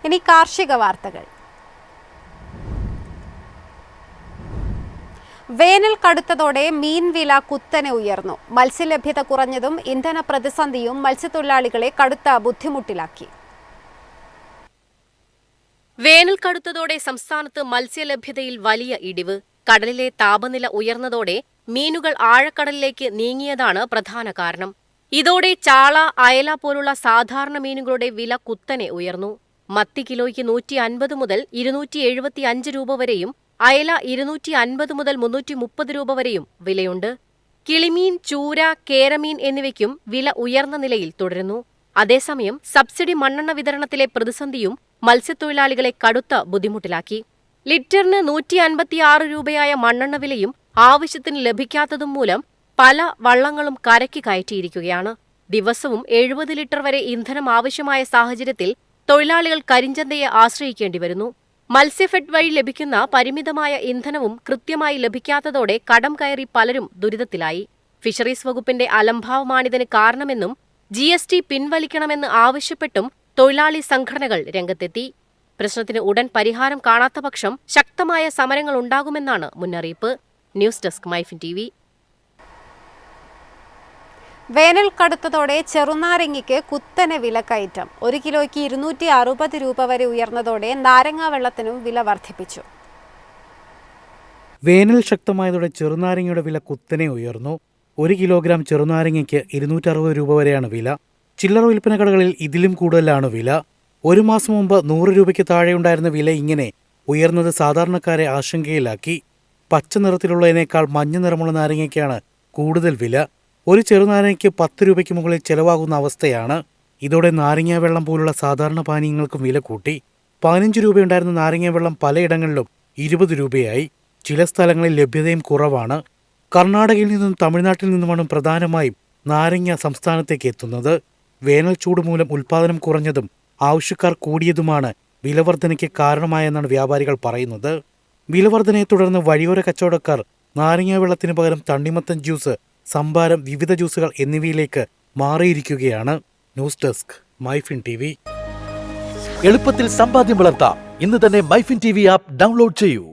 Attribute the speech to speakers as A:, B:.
A: ഇനി കാർഷിക വാർത്തകൾ. വേനൽ കടുത്തതോടെ മീൻ വില കുത്തനെ ഉയർന്നു. മത്സ്യലഭ്യത കുറഞ്ഞതും ഇന്ധന പ്രതിസന്ധിയും മത്സ്യത്തൊഴിലാളികളെ കടുത്ത ബുദ്ധിമുട്ടിലാക്കി.
B: വേനൽ കടുത്തതോടെ സംസ്ഥാനത്ത് മത്സ്യലഭ്യതയിൽ വലിയ ഇടിവ്. കടലിലെ താപനില ഉയർന്നതോടെ മീനുകൾ ആഴക്കടലിലേക്ക് നീങ്ങിയതാണ് പ്രധാന കാരണം. ഇതോടെ ചാള, അയല പോലുള്ള സാധാരണ മീനുകളുടെ വില കുത്തനെ ഉയർന്നു. മത്തി കിലോയ്ക്ക് 150 മുതൽ 275 രൂപ വരെയും അയല 250 മുതൽ 330 രൂപ വരെയും വിലയുണ്ട്. കിളിമീൻ, ചൂര, കേരമീൻ എന്നിവയ്ക്കും വില ഉയർന്ന നിലയിൽ തുടരുന്നു. അതേസമയം സബ്സിഡി മണ്ണെണ്ണ വിതരണത്തിലെ പ്രതിസന്ധിയും മത്സ്യത്തൊഴിലാളികളെ കടുത്ത ബുദ്ധിമുട്ടിലാക്കി. ലിറ്ററിന് 156 രൂപയായ മണ്ണെണ്ണ വിലയും ആവശ്യത്തിന് ലഭിക്കാത്തതും മൂലം പല വള്ളങ്ങളും കരയ്ക്ക് കയറ്റിയിരിക്കുകയാണ്. ദിവസവും 70 ലിറ്റർ വരെ ഇന്ധനം ആവശ്യമായ സാഹചര്യത്തിൽ തൊഴിലാളികൾ കരിഞ്ചന്തയെ ആശ്രയിക്കേണ്ടി വരുന്നു. മത്സ്യഫെഡ് വഴി ലഭിക്കുന്ന പരിമിതമായ ഇന്ധനവും കൃത്യമായി ലഭിക്കാത്തതോടെ കടം കയറി പലരും ദുരിതത്തിലായി. ഫിഷറീസ് വകുപ്പിന്റെ അലംഭാവമാണിതിന് കാരണമെന്നും GST പിൻവലിക്കണമെന്ന് ആവശ്യപ്പെട്ടും തൊഴിലാളി സംഘടനകൾ രംഗത്തെത്തി. പ്രശ്നത്തിന് ഉടൻ പരിഹാരം കാണാത്ത പക്ഷം ശക്തമായ സമരങ്ങൾ ഉണ്ടാകുമെന്നാണ് മുന്നറിയിപ്പ്. News desk MyFin TV.
A: വേനൽ കടുത്തതോടെ ചെറുനാരങ്ങയ്ക്ക് കുത്തനെ വിലക്കയറ്റം. 1 കിലോയ്ക്ക് 260 രൂപ വരെ ഉയർന്നതോടെ നാരങ്ങാ വെള്ളത്തിനും വില വർദ്ധിപ്പിച്ചു.
C: വേനൽ ശക്തമായതോടെ ചെറുനാരങ്ങയുടെ വില കുത്തനെ ഉയർന്നു. 1 കിലോഗ്രാം ചെറുനാരങ്ങയ്ക്ക് 260 രൂപ വരെയാണ് വില. ചില്ലറ വിൽപ്പന കടകളിൽ ഇതിലും കൂടുതലാണ് വില. 1 മാസം മുമ്പ് 100 രൂപയ്ക്ക് താഴെയുണ്ടായിരുന്ന വില ഇങ്ങനെ ഉയർന്നത് സാധാരണക്കാരെ ആശങ്കയിലാക്കി. പച്ച നിറത്തിലുള്ളതിനേക്കാൾ മഞ്ഞ നിറമുള്ള നാരങ്ങയ്ക്കാണ് കൂടുതൽ വില. ഒരു ചെറുനാരങ്ങയ്ക്ക് 10 രൂപയ്ക്ക് മുകളിൽ ചെലവാകുന്ന അവസ്ഥയാണ്. ഇതോടെ നാരങ്ങാ വെള്ളം പോലുള്ള സാധാരണ പാനീയങ്ങൾക്കും വില കൂട്ടി. 15 രൂപയുണ്ടായിരുന്ന നാരങ്ങാ വെള്ളം പലയിടങ്ങളിലും 20 രൂപയായി. ചില സ്ഥലങ്ങളിൽ ലഭ്യതയും കുറവാണ്. കർണാടകയിൽ നിന്നും തമിഴ്നാട്ടിൽ നിന്നുമാണ് പ്രധാനമായും നാരങ്ങ സംസ്ഥാനത്തേക്ക് എത്തുന്നത്. വേനൽ ചൂട് മൂലം ഉൽപ്പാദനം കുറഞ്ഞതും ആവശ്യക്കാർ കൂടിയതുമാണ് വിലവർധനയ്ക്ക് കാരണമായെന്നാണ് വ്യാപാരികൾ പറയുന്നത്. വിലവർധനയെ തുടർന്ന് വഴിയോര കച്ചവടക്കാർ നാരങ്ങാ വെള്ളത്തിന് പകരം തണ്ണിമത്തൻ ജ്യൂസ്, സംഭാരം, വിവിധ ജ്യൂസുകൾ എന്നിവയിലേക്ക് മാറിയിരിക്കുകയാണ്. News desk MyFin TV.
D: എളുപ്പത്തിൽ സമ്പാദ്യം വളർത്താം. ഇന്ന് തന്നെ മൈഫിൻ TV ആപ്പ് ഡൗൺലോഡ് ചെയ്യൂ.